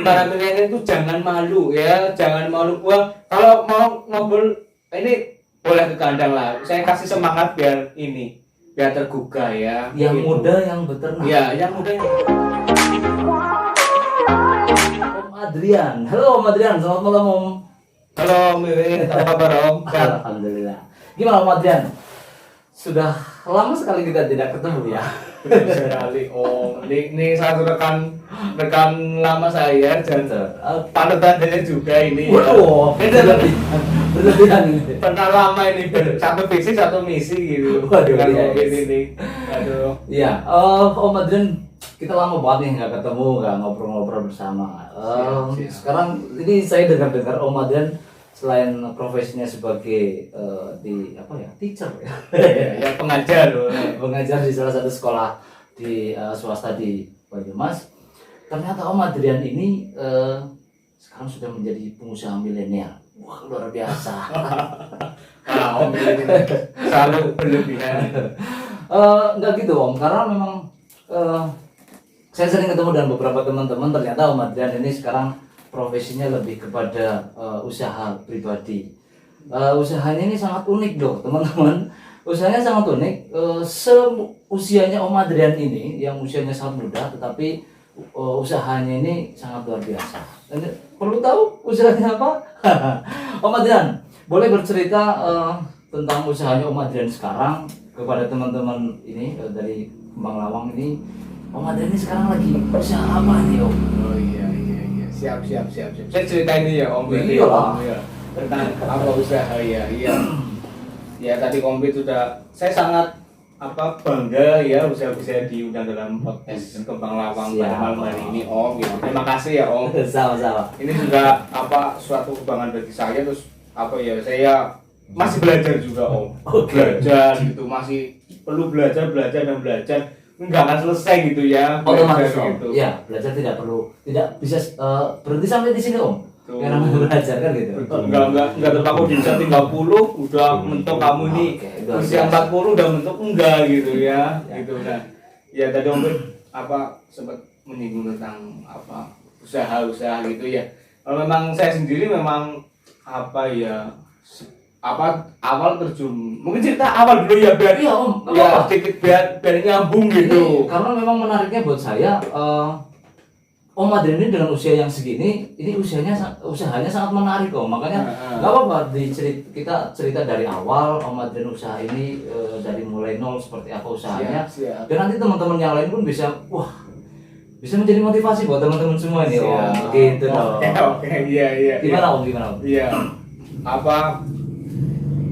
para milenial itu jangan malu ya, jangan malu. Wah, kalau mau ngobrol ini boleh ke kandang lah. Saya kasih semangat biar tergugah ya. Yang gitu. muda yang beternak. Ya, yang muda yang Om Adrian. Halo Om Adrian, selamat malam Om. Halo Mimin, apa kabar Om? Alhamdulillah. Gimana Om Adrian? Sudah lama sekali kita tidak ketemu ya. Sekali Om. Ini satu rekan lama saya dan panutannya juga ini. Waduh, berlebihan ini. Pernah lama ini satu visi satu misi gitu. Waduh, dengan iya, Covid yes. ini. Aduh. Iya, Om Adrian, kita lama banget nih nggak ketemu, nggak ngobrol-ngobrol bersama. Siap. Sekarang ini saya dengar-dengar Om Adrian selain profesinya sebagai teacher ya, Ya pengajar loh. mengajar di salah satu sekolah di swasta di Banyumas. Ternyata Om Adrian ini sekarang sudah menjadi pengusaha milenial. Wah, luar biasa. Om ini selalu berlebihan. Enggak gitu Om, karena memang saya sering ketemu dengan beberapa teman-teman. Ternyata Om Adrian ini sekarang profesinya lebih kepada usaha pribadi. Usahanya ini sangat unik dong teman-teman. Usahanya sangat unik. Usianya Om Adrian ini yang usianya sangat muda, tetapi usahanya ini sangat luar biasa. Dan perlu tahu usahanya apa? Om Adrian, boleh bercerita tentang usahanya Om Adrian sekarang kepada teman-teman ini dari Kembang Lawang ini. Om Adrian ini sekarang lagi usaha apa nih Om? Oh iya. Siap. Saya cerita ini ya Om. Iya lah. Ya. Tentang apa usaha ya. Ya tadi Komplit sudah, saya sangat bangga ya bisa diundang dalam podcast Kembang Lawang pada malam hari ini Om. Gitu. Terima kasih ya Om. Sama-sama. Ini juga suatu kebanggaan bagi saya, terus saya masih belajar juga Om. Belajar gitu, masih perlu belajar, nggak akan selesai gitu ya. Otomatis Om. Gitu. Ya, belajar tidak bisa berhenti sampai di sini Om. Tuh. Yang namanya belajar kan gitu. Enggak terpaku di usia 30 udah mentok kamu ini. Usia 40 udah mentok enggak gitu ya. Gitu nah. Ya tadi Om sempat menyinggung tentang usaha-usaha gitu ya. Kalau memang saya sendiri memang awal terjun, mungkin cerita awal dulu ya biar Iya Om, ya sedikit biar nyambung gitu. Karena memang menariknya buat saya, Om Adrian ini dengan usia yang segini, ini usahanya sangat menarik Om. Makanya nggak apa-apa kita cerita dari awal Om Adrian usaha ini dari mulai nol seperti apa usahanya. Siap. Dan nanti teman-teman yang lain pun bisa menjadi motivasi buat teman-teman semua ini Om. Gitu dong. Oke, iya. Gimana Om? Iya.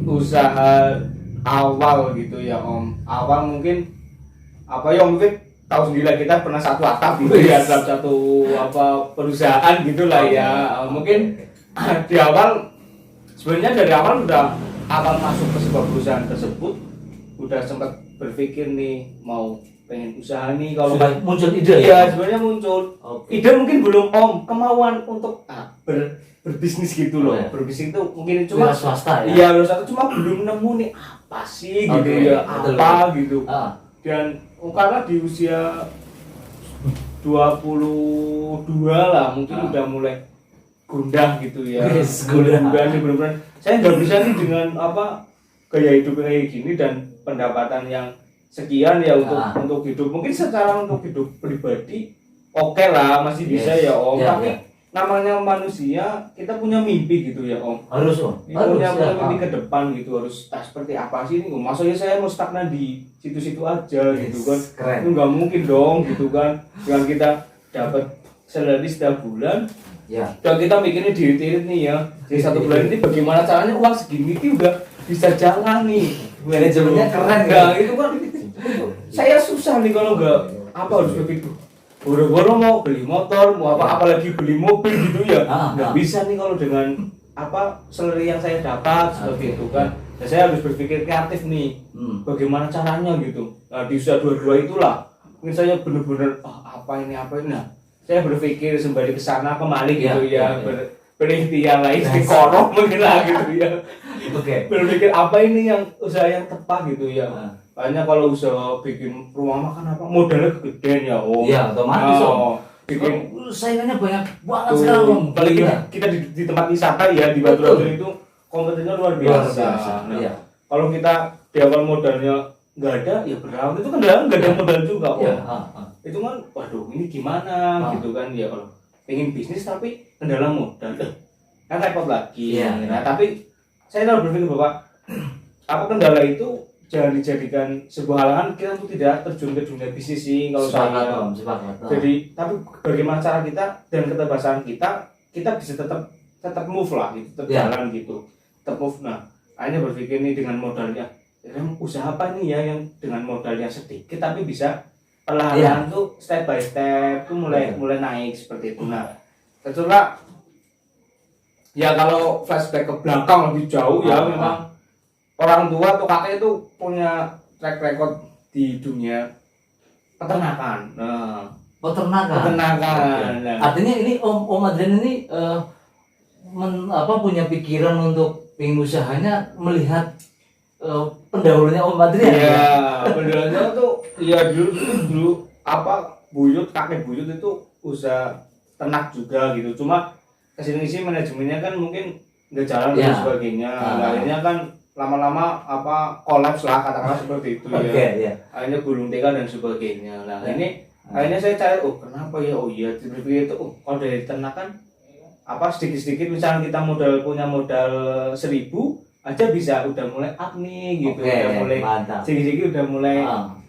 Usaha awal gitu ya Om. Awal mungkin mungkin tahu sendiri lah, kita pernah satu atap gitu ya dalam satu perusahaan gitulah ya. Mungkin di awal sebenarnya dari awal masuk ke sebuah perusahaan tersebut udah sempat berpikir nih mau pengen usaha nih, kalau sudah muncul ide ya sebenarnya muncul. Okay. Ide mungkin belum Om, kemauan untuk berbisnis gitu loh. Ya. Berbisnis itu mungkin cuma swasta ya. Iya, swasta cuma belum nemu nih apa sih gitu ya, betul. gitu. Dan karena di usia 22 lah mungkin udah mulai gundah gitu ya. Gundah nih benar-benar. Saya nggak bisa nih dengan gaya hidup kayak gini dan pendapatan yang sekian ya untuk hidup. Mungkin secara untuk hidup pribadi oke lah, masih bisa ya Om. Tapi namanya manusia, kita punya mimpi gitu ya Om. Harus Om. Punya mimpi ke depan gitu, harus seperti apa sih ini? Maksudnya saya mau stagnan di situ-situ aja gitu kan. Keren. Itu nggak mungkin dong gitu kan. Dengan kita dapat salary setiap bulan, dan kita mikirnya diirit-irit nih ya. Jadi satu bulan ini bagaimana caranya uang segini itu udah bisa jalan nih. Manajemennya keren ya. Itu kan saya susah nih kalau nggak harus begitu. Boro-boro mau beli motor, mau apalagi beli mobil gitu ya. Nggak bisa nih kalau dengan salary yang saya dapat seperti itu kan. Ya, saya harus berpikir kreatif nih. Bagaimana caranya gitu. Nah, di usia 22 itulah mungkin saya benar-benar apa ini. Nah, saya berpikir sembari kesana kemari gitu ya. Berikhtiar lain di korok mungkin lah gitu ya. Berpikir apa ini yang usaha yang tepat gitu ya. Makanya kalau usaha bikin rumah makan modalnya kegedean ya Om. Iya, otomatis Om. bikin saingannya banyak banget tuh, sekarang Om. apalagi Gila. kita di tempat wisata ya di Batu Raden itu kompetinya luar biasa. Nah, Iya. kalau kita di awal modalnya nggak ada ya berawal itu kan nggak ada modal juga. Iya, Itu kan waduh ini gimana gitu kan ya kalau pengen bisnis tapi kendala modal kan repot lagi. Iya. Nah tapi saya harus berpikir bahwa apa kendala itu jangan dijadikan sebuah halangan kita untuk tidak terjun ke dunia bisnis sih kalau saya. Sepakat. Jadi tapi bagaimana cara kita dan ketebasan kita bisa tetap move lah gitu, tetap jalan gitu, tetap move. Nah hanya berpikir nih dengan modalnya usaha apa nih ya yang dengan modal yang sedikit tapi bisa perlahan tuh step by step tuh mulai naik seperti itu. Nah kecuali ya kalau flashback ke belakang lebih jauh ya memang orang tua atau kakek itu punya track record di dunia peternakan. Peternakan. Nah. Artinya ini Om Adrian ini punya pikiran untuk pingin usahanya melihat pendahulunya Om Adrian. Iya, pendahulunya tuh ya dulu kakek buyut itu usaha ternak juga gitu. Cuma kesini manajemennya kan mungkin nggak jalan dan sebagainya. Akhirnya kan lama-lama kolaps lah katakanlah seperti itu ya. Akhirnya gulung tikar dan sebagainya. Nah ini akhirnya saya cari kenapa ya iya berpikir itu kalau dari ternak kan sedikit-sedikit misalnya kita punya modal 1.000 aja bisa udah mulai up nih gitu. Udah mulai sedikit-sedikit udah mulai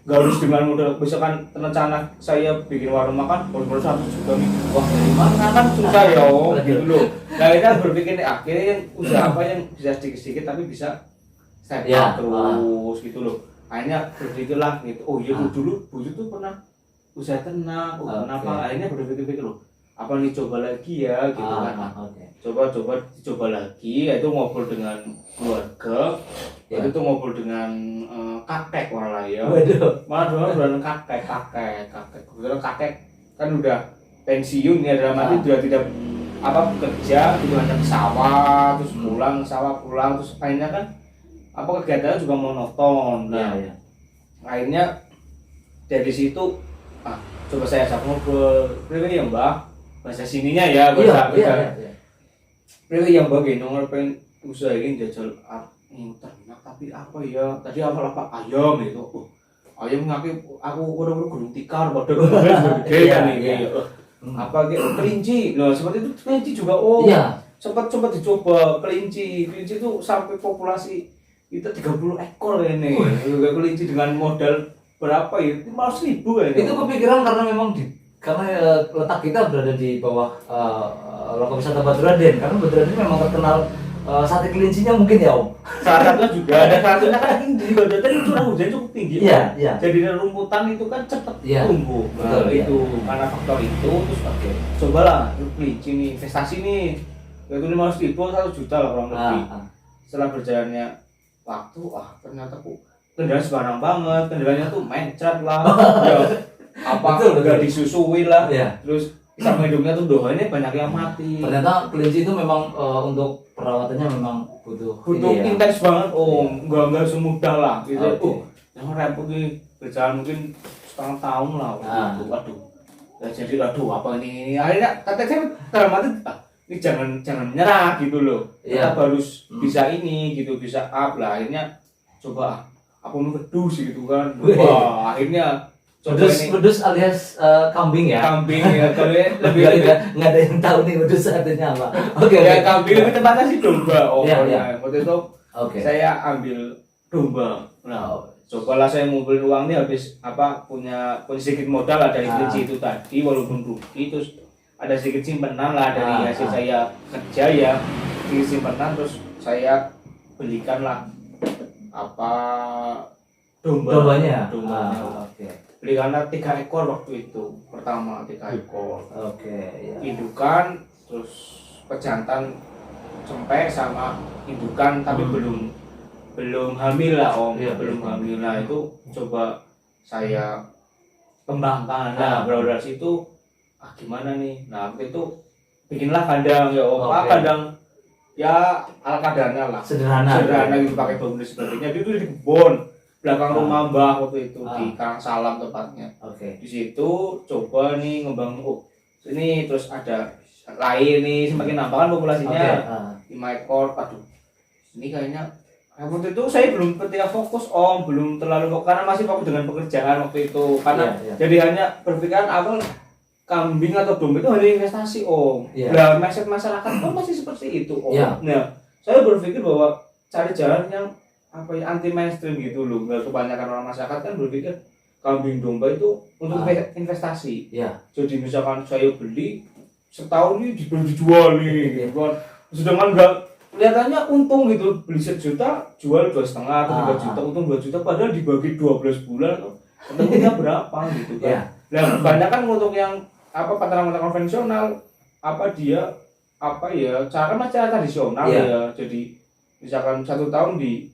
nggak harus dengan modal misalkan rencana saya bikin warung makan baru 1 juta nih wah dari mana kan susah ya gitu loh. Nah kita berpikir akhirnya yang usaha apa yang bisa sedikit-sedikit tapi bisa step up terus gitu loh. Akhirnya berpikirlah gitu iya dulu buyut tuh pernah usaha ternak kenapa akhirnya berpikir loh apa nih coba lagi ya gitu kan. Coba lagi itu ngobrol dengan keluarga itu tuh ngobrol dengan kakek malah ya. Malah dengan kakek kebetulan kakek kan udah pensiun ya dalam arti sudah tidak bekerja gitu hanya ke sawah terus pulang terus akhirnya kan kegiatannya juga monoton. Nah akhirnya dari situ coba saya ajak ngobrol ini ya Mbak bahasa sininya ya bahasa Pilih yang bagian pengen usaha ini jajal ternak tapi apa ya tadi awal ayam gitu. Ayam aku udah gulung tikar padahal gede kan ini. Kelinci. Nah seperti itu kelinci juga sempat dicoba kelinci itu sampai populasi kita 30 ekor ini. Kelinci dengan modal berapa ya? 500.000 ya. Itu kepikiran karena memang karena letak kita berada di bawah lokal wisata Batu Raden karena Batu Raden memang terkenal sate kelincinya mungkin ya Om. Salah satunya juga ada satunya kan di Batu Raden curah hujan cukup tinggi. Iya. Jadi rumputan itu kan cepat tumbuh. Betul, itu karena faktor itu terus cobalah kelinci nih investasi nih itu 500.000 1 juta lah kurang lebih. Setelah berjalannya waktu ternyata kendala sembarang banget kendalanya tuh mencret lah. Nggak disusui lah terus sama hidungnya tuh doanya banyak yang mati. Ternyata kelinci itu memang untuk perawatannya memang butuh intens banget nggak semudah lah gitu. Yang repot nih berjalan mungkin setengah tahun lah jadi apa ini akhirnya kata saya dalam hati ini jangan menyerah gitu loh. Kita harus bisa ini gitu bisa up lah akhirnya coba mau pedus gitu kan. Akhirnya Wedus alias kambing ya. Kambing ya, kalau lebih nggak ada yang tahu nih wedus artinya apa. Kambing lebih tepatnya sih domba. Waktu itu saya ambil domba. Nah, cobalah saya ngumpulin uang nih habis punya sedikit modal lah dari kelinci itu tadi walaupun rugi terus ada sedikit simpanan lah dari hasil saya kerja ya sedikit simpanan terus saya belikan lah dombanya. Beli karena 3 ekor waktu itu pertama 3 ekor. Indukan terus pejantan cempek sama indukan tapi belum hamil lah belum hamil. Nah itu coba saya kembangkan. Nah berawal dari situ gimana nih. Nah waktu itu bikinlah kandang ya kandang ya ala kadarnya lah sederhana gitu pakai bambu dan sebagainya. Itu di kebun belakang rumah Mbah waktu itu di Karangsalam tepatnya. Di situ coba nih ngembang Ini terus ada lain nih semakin nambah kan populasinya 5 ekor. Aduh, ini kayaknya waktu itu saya belum ketika fokus belum terlalu fokus karena masih fokus dengan pekerjaan waktu itu karena jadi hanya berpikiran awal kambing atau domba itu hanya investasi Nah mindset masyarakat kan masih seperti itu Nah saya berpikir bahwa cari jalan yang anti mainstream gitu loh. Nggak kebanyakan orang masyarakat kan berpikir kambing domba itu untuk investasi. Jadi misalkan saya beli setahun ini dijual nih, sedangkan nggak kelihatannya untung gitu, beli 1 juta jual 2,5 atau 3 juta untung 2 juta padahal dibagi 12 bulan untungnya berapa gitu kan. Nah kebanyakan untuk yang peternak konvensional dia cara tradisional jadi misalkan 1 tahun di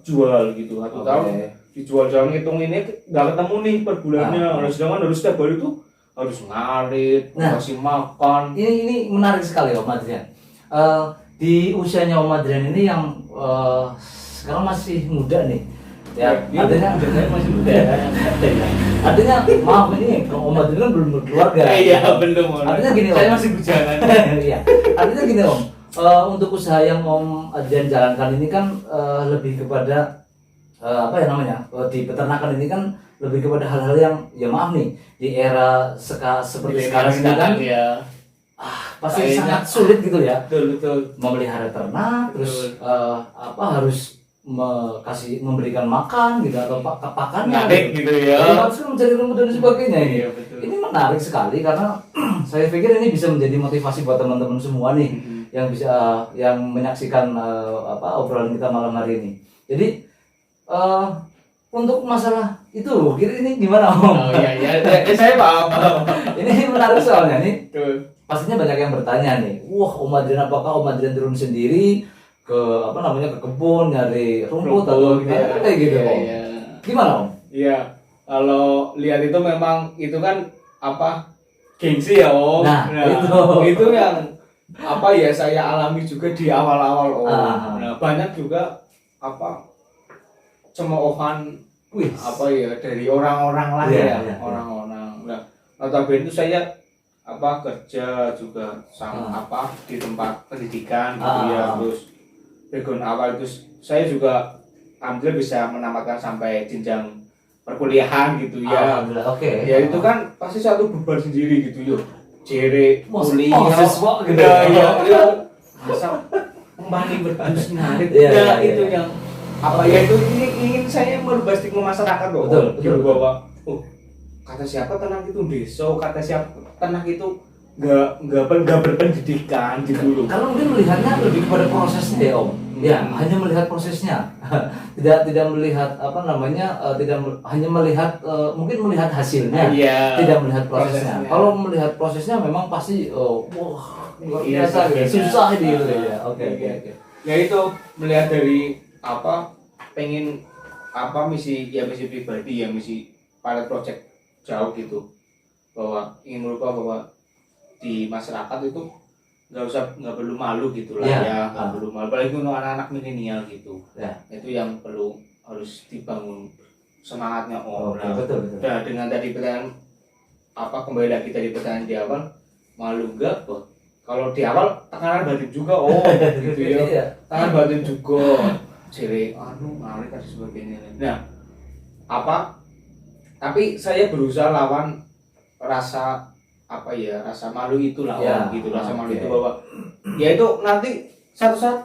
jual gitu 1 tahun dijual jangan hitung ini nggak ketemu nih per bulannya. Sedangkan harus setiap hari itu harus ngarit, kasih makan. Ini menarik sekali Om Adrian. Di usianya Om Adrian ini yang sekarang masih muda nih. Artinya saya masih muda. Artinya maaf ini Om Adrian kan belum berkeluarga. Iya, belum. Artinya gini Om. Saya masih bujangan. Iya. Artinya gini Om. Untuk usaha yang Om Adrian jalankan ini kan lebih kepada di peternakan ini kan lebih kepada hal-hal yang maaf nih di era seperti sekarang ini kan pasti sangat sulit gitu ya. Betul. Memelihara ternak terus harus memberikan makan gitu atau pakannya gitu ya. Terus mencari rumput dan sebagainya ini. Ini menarik sekali karena saya pikir ini bisa menjadi motivasi buat teman-teman semua nih yang bisa yang menyaksikan obrolan kita malam hari ini. Jadi untuk masalah itu ini gimana Om? Saya paham. Ini menarik soalnya nih. Pastinya banyak yang bertanya nih. Wah, Om Adrian apakah Om Adrian turun sendiri ke ke kebun nyari rumput atau gimana kayak gitu Om? Gimana Om? Iya, kalau lihat itu memang itu kan gengsi ya Om. Nah itu yang saya alami juga di awal-awal Om. Nah, banyak juga cemoohan dari orang-orang lah orang-orang. Nah, notabene itu saya kerja juga sama di tempat pendidikan gitu ya. Terus background awal itu saya juga alhamdulillah bisa menamatkan sampai jenjang perkuliahan gitu ya. Ya itu kan pasti satu beban sendiri gitu yo. Jere kuliah siswa gitu. Ya. Masa kembali berdus ngarit. Itu yang itu ingin saya merubah stigma masyarakat loh. Betul. Bahwa kata siapa ternak itu deso, kata siapa ternak itu nggak berpendidikan gitu loh. Kalau mungkin melihatnya lebih kepada prosesnya ya Om. Ya, hanya melihat prosesnya. tidak melihat tidak hanya melihat mungkin melihat hasilnya. Tidak melihat prosesnya. Kalau melihat prosesnya memang pasti luar biasa susah gitu ya. Oke. Ya itu melihat dari pengen misi pribadi ya, misi pilot project jauh gitu, bahwa ingin merubah bahwa di masyarakat itu nggak perlu malu gitu lah nggak perlu malu, apalagi untuk anak-anak milenial gitu. Itu yang harus dibangun semangatnya betul. Nah dengan tadi pertanyaan kembali lagi tadi pertanyaan di awal, malu nggak kalau di awal tekanan batin juga gitu ya. Tekanan batin juga ciri ngalir dan sebagainya. Nah tapi saya berusaha lawan rasa rasa malu itulah gitu. Rasa malu itu bahwa ya itu nanti satu saat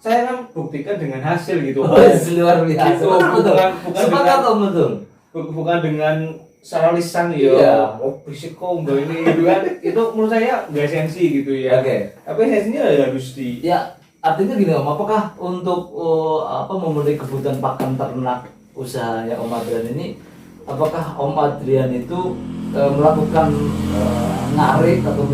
saya kan buktikan dengan hasil gitu. Luar biasa. Itu bukan dengan secara lisan fisik kok enggak ini gitu kan. Itu menurut saya enggak esensi gitu ya. Tapi esensinya harus artinya gini Om, apakah untuk memenuhi kebutuhan pakan ternak usahanya Om Adrian ini, apakah Om Adrian itu melakukan ngarit atau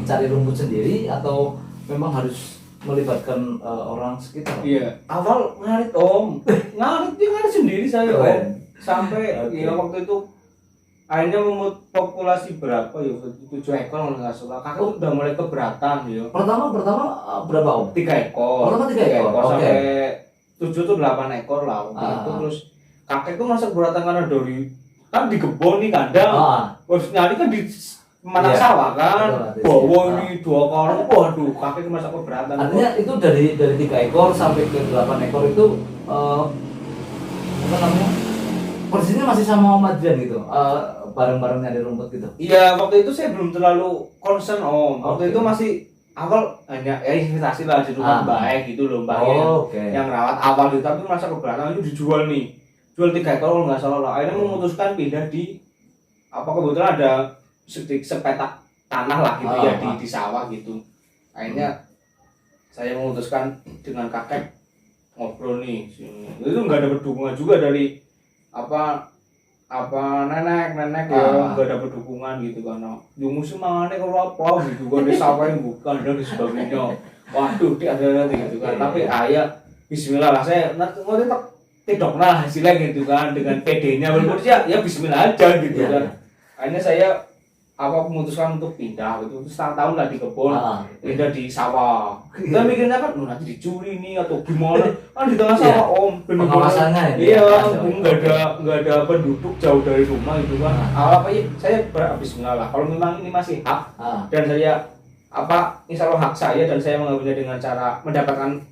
cari rumput sendiri atau memang harus melibatkan orang sekitar? Iya, awal ngarit Om, ngarit sendiri saya Om, sampai waktu itu akhirnya populasi berapa ya, 7 ekor kalau nggak salah. Kakak udah mulai keberatan ya. Pertama berapa Om? 3 ekor. Pertama 3 ekor. Sampai 7 tuh 8 ekor lah waktu itu. Terus kakek tuh masa keberatan karena dari kan di kebun nih kandang. Terus nyari kan di mana sawah kan, bawa ini 2 karung, waduh kakek masa keberatan. Artinya itu dari 3 ekor sampai ke 8 ekor itu apa namanya, persisnya masih sama Om Adrian gitu, bareng-bareng nyari rumput gitu. Iya, waktu itu saya belum terlalu concern Om. Waktu itu masih awal hanya investasi lah di rumah baik gitu loh, Mbak yang rawat awal gitu, tapi masa keberatan itu dijual nih, jual 3 ekor kalau nggak salah lah. Akhirnya memutuskan pindah di kebetulan ada sepetak tanah lah gitu ya di sawah gitu. Akhirnya saya memutuskan dengan kakek ngobrol nih, itu nggak ada dukungan juga dari nenek ya, nggak ada dukungan gitu kan. Yang semangatnya kalau apa gitu kan, di sawah yang bukan dan sebagainya. Waduh, ada gitu kan. Tapi ayah Bismillah lah, saya nanti tidak lah hasilnya gitu kan, dengan PD-nya walaupun ya Bismillah aja gitu kan. Akhirnya saya memutuskan untuk pindah gitu, setengah tahun lah di kebun, pindah di sawah. Kita mikirnya kan nanti dicuri nih atau gimana, kan di tengah sawah Om, pengawasannya iya, nggak ada penduduk jauh dari rumah itu kan. Saya Bismillah lah, kalau memang ini masih hak dan saya insya Allah hak saya dan saya mengambilnya dengan cara mendapatkan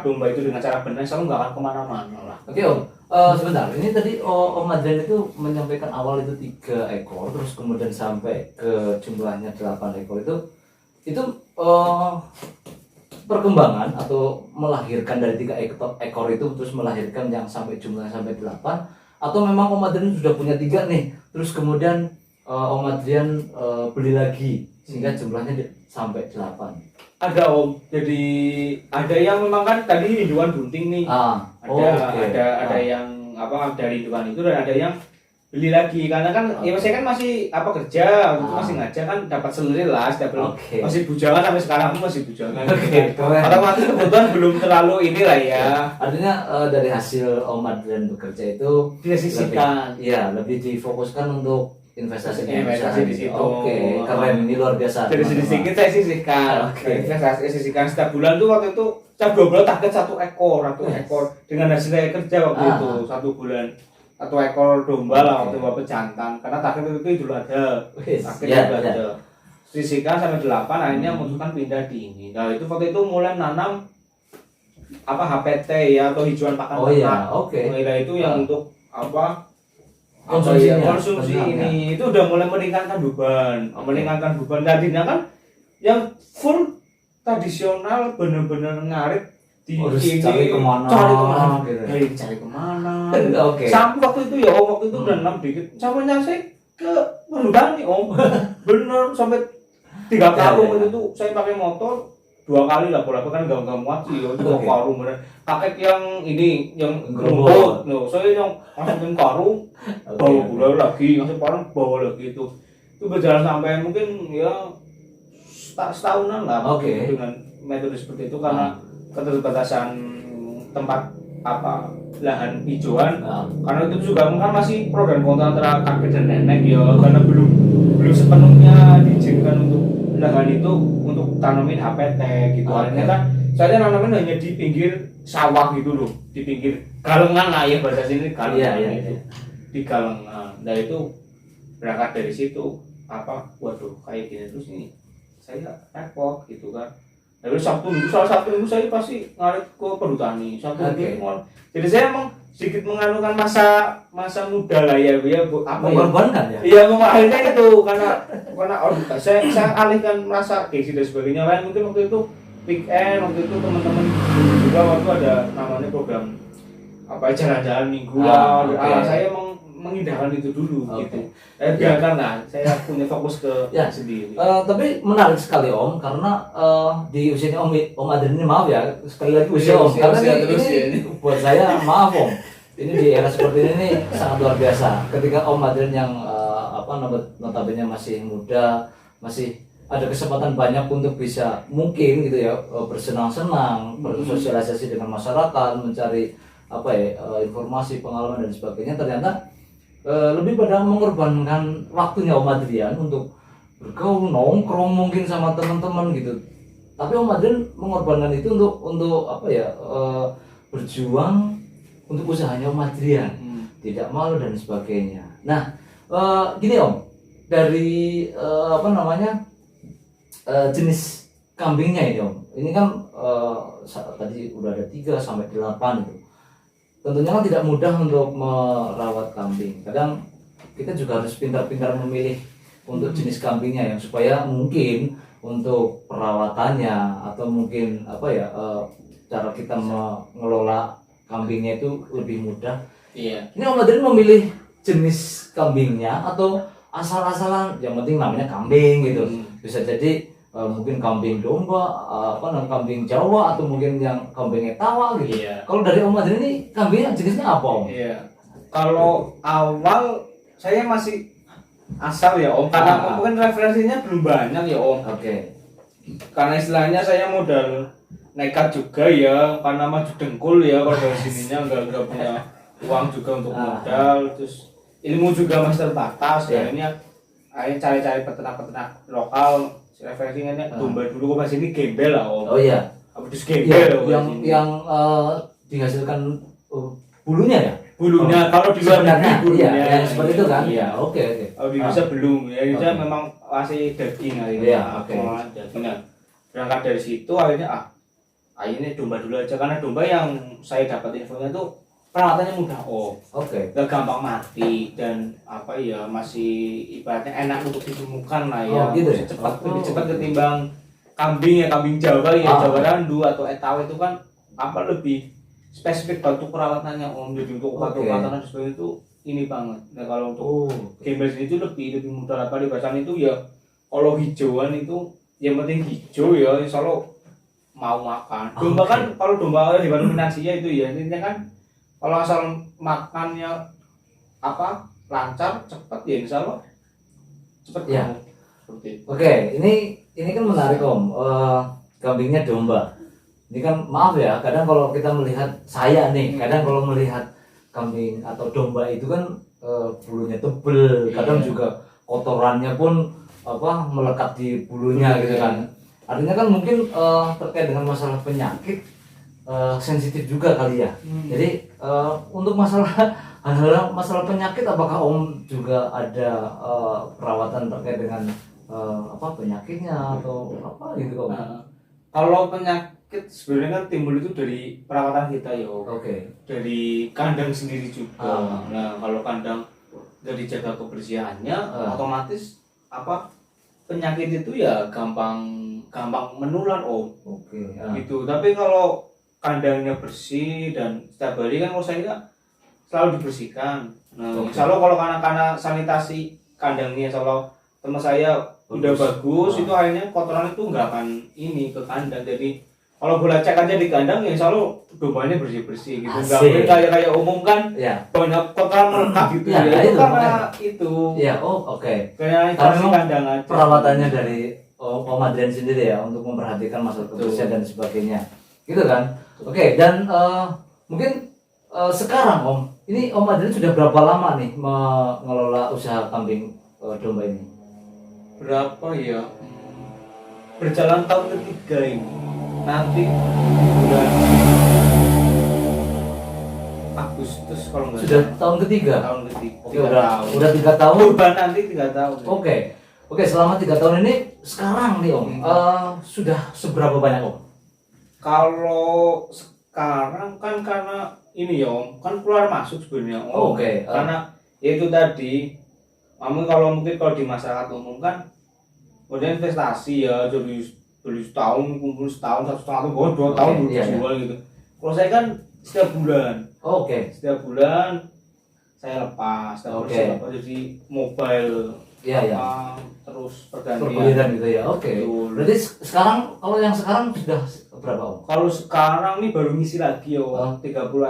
domba itu dengan cara benar, saya nggak akan kemana-mana lah. Oke Om, sebentar, ini tadi Om Adrian itu menyampaikan awal itu 3 ekor, terus kemudian sampai ke jumlahnya 8 ekor itu perkembangan atau melahirkan dari 3 ekor itu terus melahirkan yang sampai jumlahnya sampai 8, atau memang Om Adrian sudah punya 3 nih, terus kemudian Om Adrian beli lagi sehingga jumlahnya sampai 8. Ada Om, jadi ada yang memang kan tadi induan bunting nih, ada yang dari induan itu, dan ada yang beli lagi karena kan ya saya kan masih kerja, masih ngajar kan, dapat selir lah, masih bujangan sampai sekarang pun masih bujangan. Otomatis kebutuhan belum terlalu ini lah ya. Artinya dari hasil Om Adrian bekerja itu disisihkan, lebih difokuskan untuk investasi di situ. Oke, keren, ini luar biasa. Dari sedikit saya sisihkan. Investasi sisihkan setiap bulan tuh, waktu itu setiap 2 bulan target 1 ekor dengan hasil saya kerja waktu itu 1 bulan 1 ekor domba lah waktu bapak jantan, karena target itu Idul Adha. Sisihkan sampai 8, akhirnya memutuskan pindah di ini. Nah itu waktu itu mulai nanam HPT ya, atau hijauan pakan ternak. Nah itu yang untuk konsumsi ini itu udah mulai meringankan beban. Tadinya kan yang full tradisional, bener-bener ngarit cari kemana sampai waktu itu ya Om, waktu itu udah 6 dikit sampai nyasih ke perhutani Om. Bener, sampai 3 karung itu tuh saya pakai motor 2 kali lah, bolak kan nggak muat sih itu 2 karung bener. Kakek yang ini yang rumput, saya yang masukin karung bawa gula lagi, ngasih karung bawa lagi, itu berjalan sampai mungkin ya setahunan lah dengan metode seperti itu, karena keterbatasan tempat lahan hijauan. Karena itu juga kan masih pro dan kontra antara kakek dan nenek ya, karena belum sepenuhnya diizinkan untuk lahan itu untuk tanamin HPT gitu. Akhirnya kan saya nanamin hanya di pinggir sawah gitu loh, di pinggir galengan lah ya, bahasa sini galengan itu. Di galengan. Nah itu berangkat dari situ waduh kayak gini terus ini saya repot gitu kan. Lalu Sabtu Minggu saya pasti ngarit ke perhutani. Jadi saya emang sedikit menganukan masa muda lah ya, mengorbankan ya. Iya, akhirnya itu karena saya alihkan merasa gengsi dan sebagainya lain. Mungkin waktu itu weekend, waktu itu teman-teman juga waktu ada namanya program jalan-jalan mingguan. Saya mengindahkan itu dulu gitu. Biarkan lah, saya punya fokus ke sendiri. Tapi menarik sekali Om, karena di usianya Om Adrian ini, maaf ya sekali lagi usia Om, karena ini buat saya maaf Om, ini di era seperti ini sangat luar biasa. Ketika Om Adrian yang notabene masih muda, masih ada kesempatan banyak untuk bisa mungkin gitu ya bersenang-senang, bersosialisasi dengan masyarakat, mencari informasi, pengalaman dan sebagainya, ternyata lebih pada mengorbankan waktunya Om Adrian untuk bergaul, nongkrong mungkin sama teman-teman gitu. Tapi Om Adrian mengorbankan itu untuk berjuang untuk usahanya Om Adrian, tidak malu dan sebagainya. Nah, gini Om, dari apa namanya jenis kambingnya ini Om. Ini kan tadi udah ada 3 sampai 8 itu. Tentunya kan tidak mudah untuk merawat kambing. Kadang kita juga harus pintar-pintar memilih untuk jenis kambingnya yang supaya mungkin untuk perawatannya atau mungkin apa ya cara kita mengelola kambingnya itu lebih mudah. Iya. Ini Om Adrian memilih jenis kambingnya atau asal-asalan yang penting namanya kambing gitu. Bisa jadi mungkin kambing domba, kambing Jawa atau mungkin yang kambing Etawa gitu. Iya. Kalau dari Om Adrian ini kambingnya jenisnya apa Om? Iya. Kalau awal saya masih asal ya Om, karena mungkin referensinya belum banyak ya Om. Oke. Karena istilahnya saya modal nekat juga ya, karena maju dengkul ya kalau dari sininya nggak punya uang juga untuk modal, terus ilmu juga masih terbatas ya. Ini akhirnya cari-cari peternak-peternak lokal. Referensinya domba dulu kok masih ini gembel lah Om. Oh iya. Abis gembel ya, yang dihasilkan bulunya ya? Bulunya kalau di luar negeri bulunya iya, seperti itu kan? Iya. Oke. Kalau di Indonesia belum ya, Indonesia memang masih daging akhirnya. Iya, oke. Dagingnya. Berangkat dari situ akhirnya akhirnya domba dulu aja, karena domba yang saya dapat infonya tuh perawatannya mudah Om. Oke. Gak gampang mati dan apa ya, masih ibaratnya enak untuk ditemukan lah ya. Gitu ya? Lebih cepat ketimbang kambing ya, kambing Jawa ya, Jawa Randu atau Etawa itu kan apa lebih spesifik untuk perawatannya Om. Jadi untuk obat-obatan dan sebagainya itu ini banget. Nah kalau untuk gembel itu lebih mudah, apa di bacaan itu ya. Kalau hijauan itu yang penting hijau ya, insya Allah mau makan. Domba kan kalau domba didominasinya itu ya intinya kan kalau asal makannya apa lancar cepat ya insya Allah cepat ya. Seperti itu. Oke, ini kan menarik Om. Kambingnya domba. Ini kan maaf ya, kadang kalau kita melihat saya nih, kadang kalau melihat kambing atau domba itu kan bulunya tebel, kadang juga kotorannya pun melekat di bulunya gitu kan. Artinya kan mungkin terkait dengan masalah penyakit sensitif juga kali ya. Jadi untuk masalah masalah penyakit, apakah Om juga ada perawatan terkait dengan penyakitnya atau apa gitu Om? Kalau penyakit sebenarnya kan timbul itu dari perawatan kita ya Om. Oke. Dari kandang sendiri juga. Nah kalau kandang dari jaga kebersihannya otomatis penyakit itu ya gampang menular Om. Oke. Gitu. Tapi kalau kandangnya bersih dan setiap hari kan kalau saya selalu dibersihkan. Nah, insya Allah kalau karena sanitasi kandangnya, kalau teman saya udah bagus, itu akhirnya kotoran itu nggak akan ini ke kandang. Jadi kalau boleh cek aja di kandang ya insya Allah dombanya bersih-bersih gitu. Nggak boleh kayak umum kan banyak kotoran melekat gitu ya. Itu karena itu. Ya, oke. Kayak kandang aja. Perawatannya dari Om Adrian sendiri ya untuk memperhatikan masalah kebersihan dan sebagainya. Gitu kan? Oke, dan mungkin sekarang Om, ini Om Adrian sudah berapa lama nih mengelola usaha kambing domba ini? Berapa ya? Berjalan tahun ketiga ini. Nanti bulan Agustus kalau nggak sudah tahun ketiga. Tahun ketiga. Oke, udah 3 tahun. Kurban nanti 3 tahun. Oke, selama 3 tahun ini sekarang nih Om, sudah seberapa banyak Om? Kalau sekarang kan karena ini ya Om, kan keluar masuk sebenarnya Om. Karena itu tadi, mungkin kalau di masyarakat umum kan, kemudian investasi ya, jadi beli setahun, kumpul setahun, 1,5 tahun, 2 tahun jual gitu. Kalau saya kan setiap bulan. Setiap bulan saya lepas, jadi mobile. Terus pergantian gitu ya. Berarti sekarang kalau yang sekarang sudah berapa Om? Kalau sekarang nih baru ngisi lagi ya 30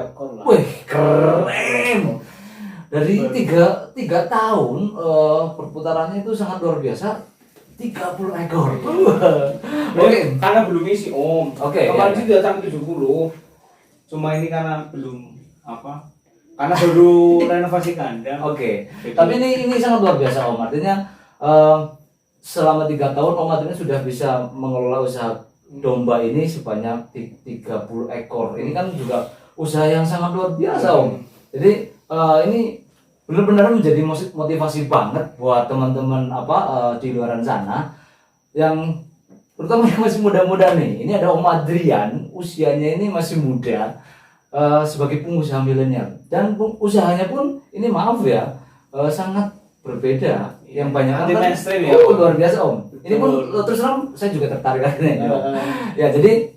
ekor lah. Wih, keren. Dari 3 tahun perputarannya itu sangat luar biasa. 30 ekor. Karena belum ngisi Om. Kemarin juga sampai 70. Cuma ini karena belum karena baru renovasi kandang. Tapi ini sangat luar biasa Om. Artinya selama 3 tahun Om Adrian sudah bisa mengelola usaha domba ini sebanyak 30 ekor. Ini kan juga usaha yang sangat luar biasa Om. Jadi ini benar-benar menjadi motivasi banget buat teman-teman di luaran sana yang terutama yang masih muda-muda nih. Ini ada Om Adrian, usianya ini masih muda, sebagai pengusaha milenial, dan usahanya pun ini maaf ya, sangat berbeda. Yang banyak anti mainstream ya. Luar biasa Om. Ini pun terus terang saya juga tertarik akhirnya. Ya jadi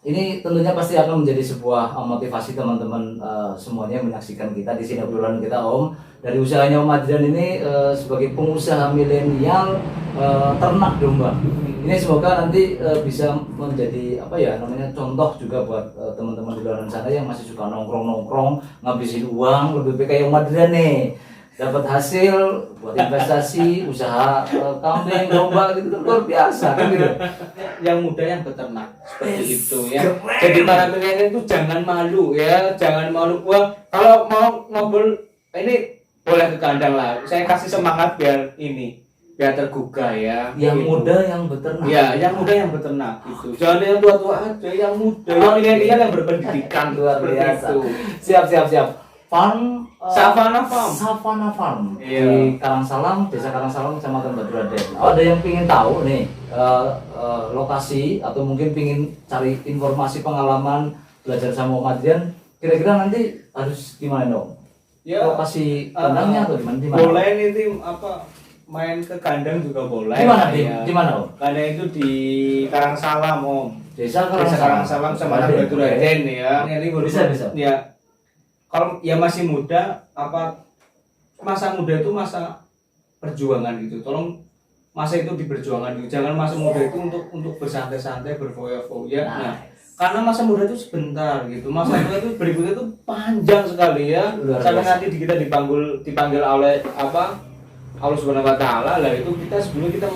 ini tentunya pasti akan menjadi sebuah motivasi teman-teman semuanya yang menyaksikan kita di sini obrolan kita Om. Dari usahanya Om Adrian ini sebagai pengusaha milenial ternak domba. Ini semoga nanti bisa menjadi contoh juga buat teman-teman di luar sana yang masih suka nongkrong-nongkrong, ngabisin uang, lebih baik kayak Om Adrian nih. Dapat hasil buat investasi, usaha kambing, domba gitu kan luar biasa kan gitu. Yang muda yang beternak seperti itu ya. Jadi para milenial itu jangan malu ya, jangan malu. Wah, kalau mau ngobrol ini boleh ke kandang lah. Saya kasih semangat biar tergugah ya. Yang gitu. muda yang beternak. Ya, yang muda yang beternak itu. Jangan yang tua-tua aja, yang muda, yang milenial yang berpendidikan luar biasa. itu. Siap. Farm Savana Farm iya. Di Karangsalam, Desa Karangsalam, Kecamatan Batu Raden. Ada yang ingin tahu nih lokasi atau mungkin ingin cari informasi pengalaman belajar sama Om Adrian, kira-kira nanti harus gimana dong? Ya, lokasi kandangnya atau gimana? Boleh nih tim main ke kandang juga boleh. Di mana Om? Kandang itu di Karangsalam Om. Desa Karangsalam sama Batu Raden ya. Ini Bisa. Ya. Kalau ya masih muda, masa muda itu masa perjuangan gitu. Tolong masa itu diperjuangkan gitu. Jangan masa muda itu untuk bersantai-santai, berfoya-foya. Nah, karena masa muda itu sebentar gitu. Masa muda itu berikutnya itu panjang sekali ya. Sampai nanti kita dipanggil oleh Allah Subhanahu wa taala lah, itu kita sebelum kita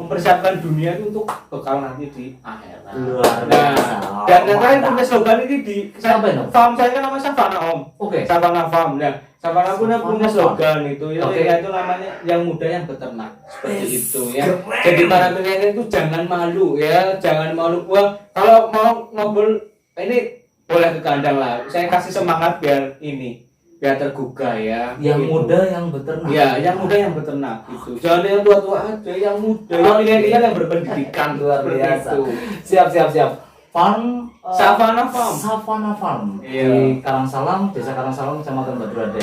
mempersiapkan dunia itu untuk bekal nanti di akhirat. Luar biasa. Dan saya punya slogan ini di farm saya kan namanya Savana Om. Oke. Savana Farm. Nah, Savana punya slogan itu ya. Itu namanya yang muda yang beternak seperti itu ya. Jadi para milenial itu jangan malu ya, jangan malu. Wah, kalau mau ngobrol ini boleh ke kandang lah. Saya kasih semangat biar tergugah ya. Yang gitu. muda yang beternak. Ya, yang muda yang beternak itu. Jangan yang tua-tua aja, yang muda, yang milenial yang berpendidikan luar biasa. itu. Siap. Farm Savana Farm. Iya. Di Karangsalam, Desa Karangsalam, Kecamatan Batu Raden.